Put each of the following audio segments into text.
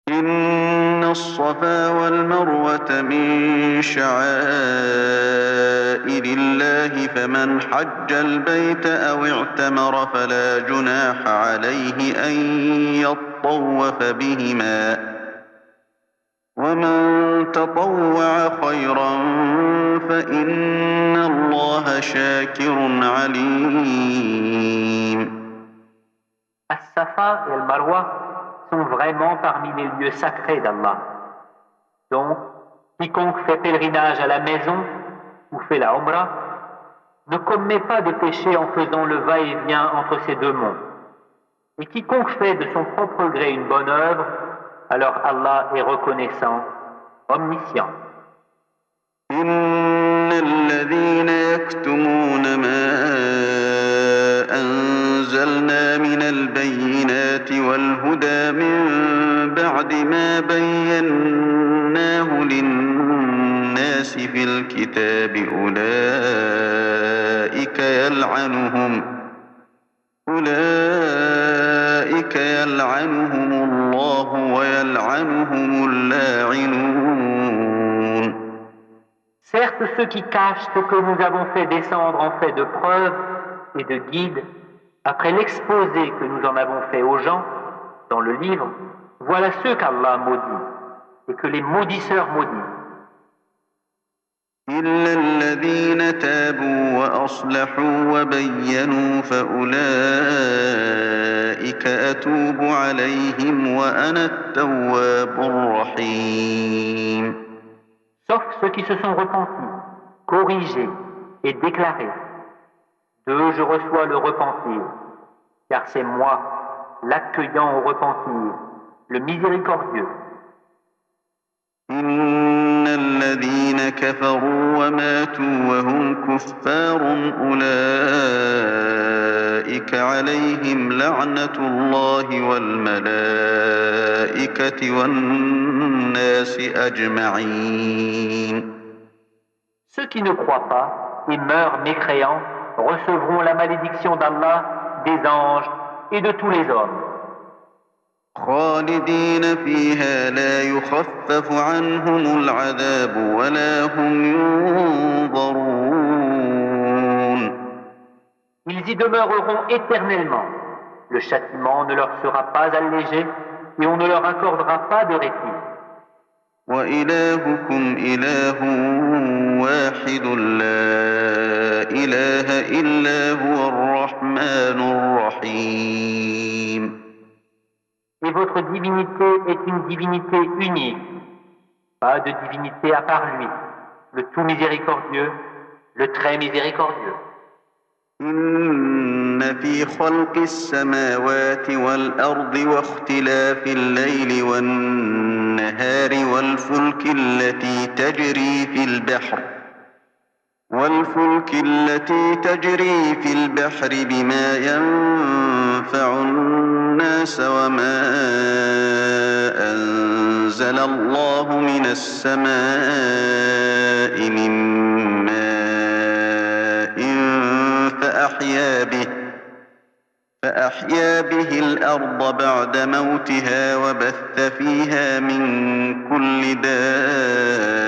إن الصفا والمروة من شعائر الله فمن حج البيت أو اعتمر فلا جناح عليه أن يطوف بهما ومن تطوع خيرا فإن الله شاكر عليم. As-Safa et Al-Marwa sont vraiment parmi les lieux sacrés d'Allah. Donc, quiconque fait pèlerinage à la maison ou fait la Umrah ne commet pas de péché en faisant le va-et-vient entre ces deux monts. Et quiconque fait de son propre gré une bonne œuvre, alors Allah est reconnaissant, omniscient. إن الذين يكتمون ما أنزلنا من البينات والهدى من بعد ما بيناه للناس في الكتاب أولئك يلعنهم الله ويلعنهم اللاعنون. Certes, ceux qui cachent ce que nous avons fait descendre en fait de preuve et de guide, après l'exposé que nous en avons fait aux gens dans le livre, voilà ceux qu'Allah maudit et que les maudisseurs maudissent. إلا الذين تابوا وأصلحوا وبينوا فأولئك أتوب عليهم وأنا التواب الرحيم. Sauf ceux qui se sont repentis, corrigés et déclarés. D'eux je reçois le repentir, car c'est moi, l'accueillant au repentir, le miséricordieux. إن الذين كفروا وماتوا وهم كفار أولئك عليهم لعنة الله والملائكة والناس أجمعين. Ceux qui ne croient pas et meurent mécréants recevront la malédiction d'Allah, des anges et de tous les hommes. خالدين فيها لا يخفف عنهم العذاب ولا هم ينظرون. Ils y demeureront éternellement. Le châtiment ne leur sera pas allégé et on ne leur accordera pas de répit. وإلهكم إله واحد لا إله إلا هو الرحمن الرحيم. Et votre divinité est une divinité unique, pas de divinité à part lui, le tout miséricordieux, le très miséricordieux. إن في خلق السماوات والأرض واختلاف الليل والنهار والفلك التي تجري في البحر بما ينفع الناس وما أنزل الله من السماء من ماء فأحيا به الأرض بعد موتها وبث فيها من كل دابة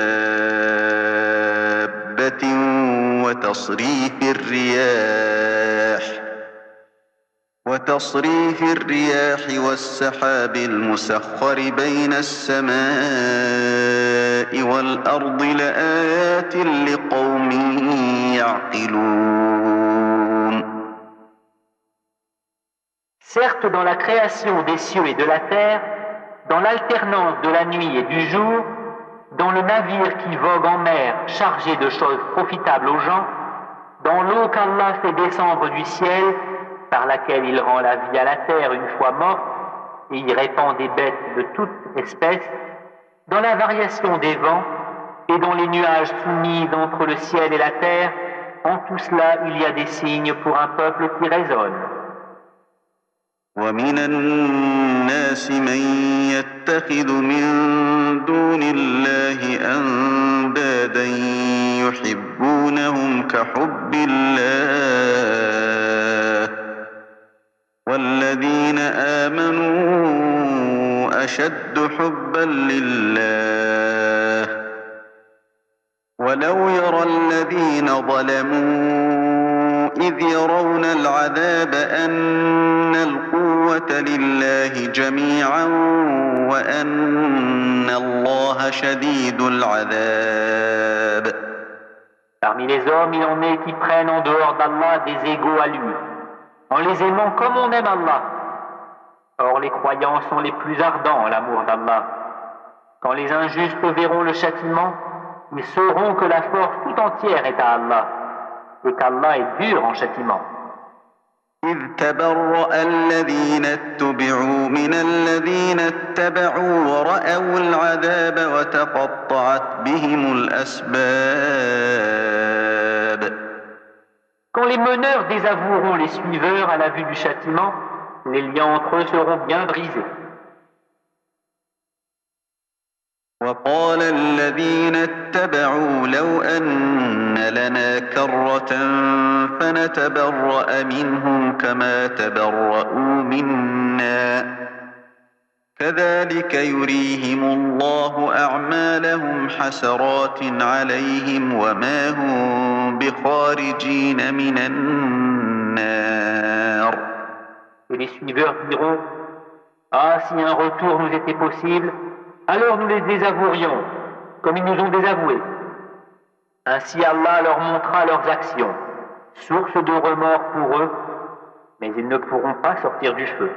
وتصريف الرياح والسحاب المسخر بين السماء والأرض لآيات لقوم يعقلون. Certes, dans la création des cieux et de la terre, dans l'alternance de la nuit et du jour, dans le navire qui vogue en mer chargé de choses profitables aux gens, dans l'eau qu'Allah fait descendre du ciel, par laquelle il rend la vie à la terre une fois morte, et y répand des bêtes de toute espèce, dans la variation des vents, et dans les nuages soumis entre le ciel et la terre, en tout cela il y a des signes pour un peuple qui raisonne. ومن الناس من يتخذ من دون الله أندادا يحبونهم كحب الله والذين آمنوا أشد حبا لله ولو يرى الذين ظلموا إذ يرون العذاب أن القوة لله جميعا وأن الله شديد العذاب. Parmi les hommes, il en est qui prennent en dehors d'Allah des égaux à lui, en les aimant comme on aime Allah. Or, les croyants sont les plus ardents en l'amour d'Allah. Quand les injustes verront le châtiment, ils sauront que la force tout entière est à Allah, et qu'Allah est dur en châtiment. إذ تبرأ الذين اتبعوا من الذين اتبعوا ورأوا العذاب وتقطعت بهم الأسباب. Quand les meneurs désavoueront les suiveurs à la vue du châtiment, les liens entre eux seront bien brisés. وقال الذين اتبعوا لو أن لنا كرة فنتبرأ منهم كما تبرؤوا منا كذلك يريهم الله أعمالهم حسرات عليهم وما هم بخارجين من النار. Et les suiveurs diront, ah, si un retour nous était possible, alors nous les désavouerions, comme ils nous ont désavoués. Ainsi Allah leur montrera leurs actions, source de remords pour eux, mais ils ne pourront pas sortir du feu.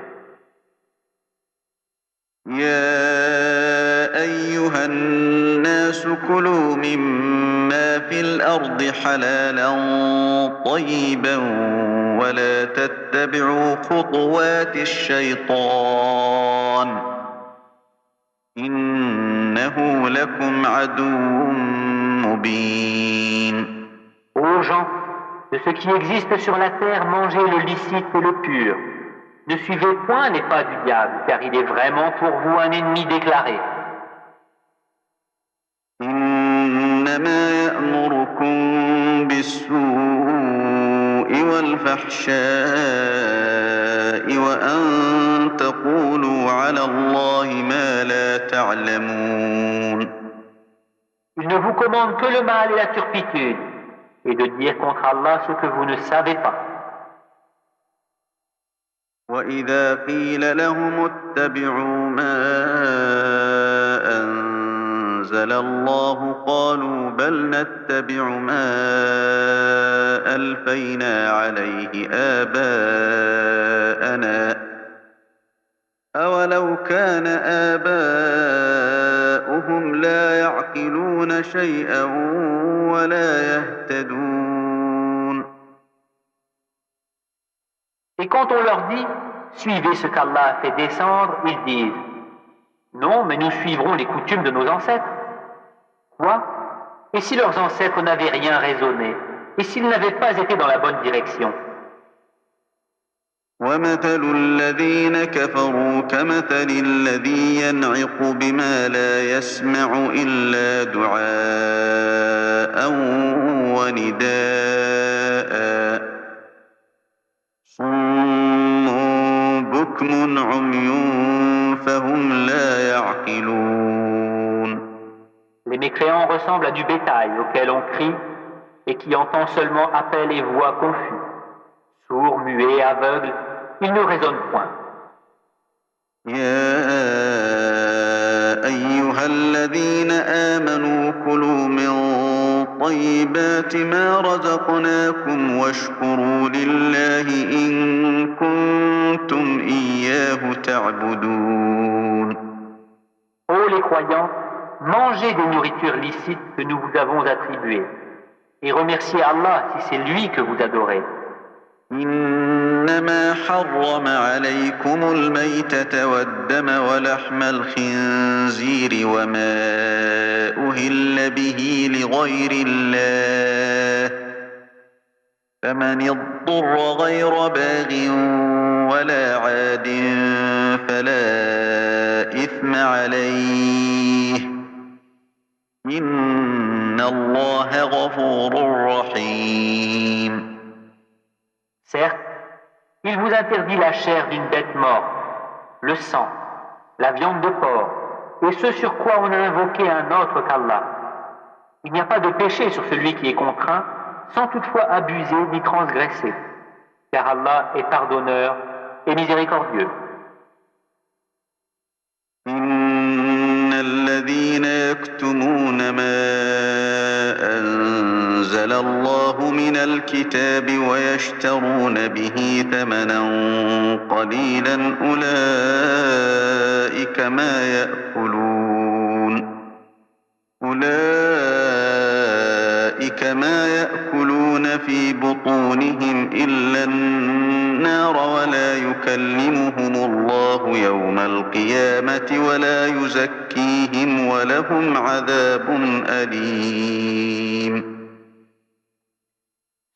يا أيها الناس كلوا مما في الأرض حلالا طيبا ولا تتبعوا خطوات الشيطان إنه لكم عدو مبين. Ô gens, de ce qui existe sur la terre, mangez le licite et le pur. Ne suivez point les pas du diable, car il est vraiment pour vous un ennemi déclaré. إنما يأمركم بالسوء والفحشاء وأن تقولوا على الله ما لا تعلمون. Il ne vous commande que le mal et la turpitude, et de dire contre Allah ce que vous ne savez pas. وإذا قيل لهم اتبعوا ما أنزل الله قالوا بل نتبع ما ألفينا عليه آباءنا أولو كان آباؤهم لا يعقلون شيئا ولا يهتدون. Et quand on leur dit « Suivez ce qu'Allah a fait descendre », ils disent « Non, mais nous suivrons les coutumes de nos ancêtres. » Quoi ? Et si leurs ancêtres n'avaient rien raisonné ? Et s'ils n'avaient pas été dans la bonne direction ? ومثل الذين كفروا كمثل الذي ينعق بما لا يسمع إلا دعاء ونداء صم بكم عمي فهم لا يعقلون. Les mécréants ressemblent à du bétail auquel on crie et qui entend seulement appel et voix confus. Sourds, muets, aveugles, ils ne raisonnent point. يا أيها الذين آمنوا كلوا من طيبات ما رزقناكم واشكروا لله إن كنتم إياه تعبدون. Ô les croyants, mangez des nourritures licites que nous vous avons attribuées et remerciez Allah si c'est lui que vous adorez. إنما حرم عليكم الميتة والدم ولحم الخنزير وما أهل به لغير الله فمن اضطر غير باغ ولا عاد فلا إثم عليه إن الله غفور رحيم. Certes, il vous interdit la chair d'une bête morte, le sang, la viande de porc, et ce sur quoi on a invoqué un autre qu'Allah. Il n'y a pas de péché sur celui qui est contraint, sans toutefois abuser ni transgresser, car Allah est pardonneur et miséricordieux. إن الذين يكتمون ما أنزل الله من الكتاب ويشترون به ثمنا قليلا أولئك ما يأكلون في بطونهم إلا النار ولا يكلمهم الله يوم القيامة ولا يزكيهم ولهم عذاب أليم.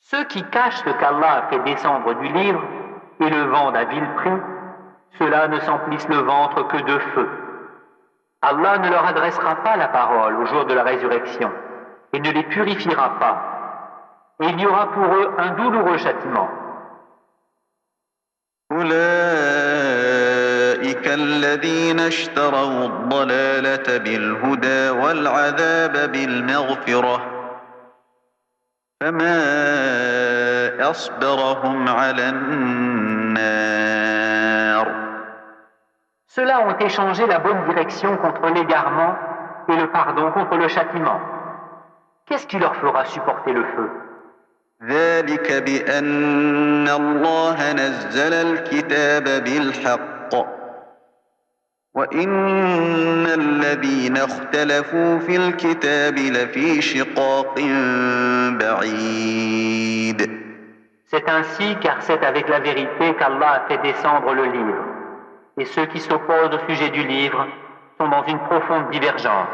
Ceux qui cachent ce qu'Allah a fait descendre du livre et le vendent à vil prix, ceux-là ne s'emplissent le ventre que de feu. Allah ne leur adressera pas la parole au jour de la résurrection et ne les purifiera pas. Et il y aura pour eux un douloureux châtiment. أولئك الذين اشتروا الضلالة بالهدى والعذاب بالمغفرة فما أصبرهم على النار. Ceux-là ont échangé la bonne direction contre l'égarement et le pardon contre le châtiment. Qu'est-ce qui leur fera supporter le feu? ذلك بأن الله نزل الكتاب بالحق وإن الذين اختلفوا في الكتاب لفي شقاق بعيد. C'est ainsi car c'est avec la vérité qu'Allah a fait descendre le livre. Et ceux qui s'opposent au sujet du livre sont dans une profonde divergence.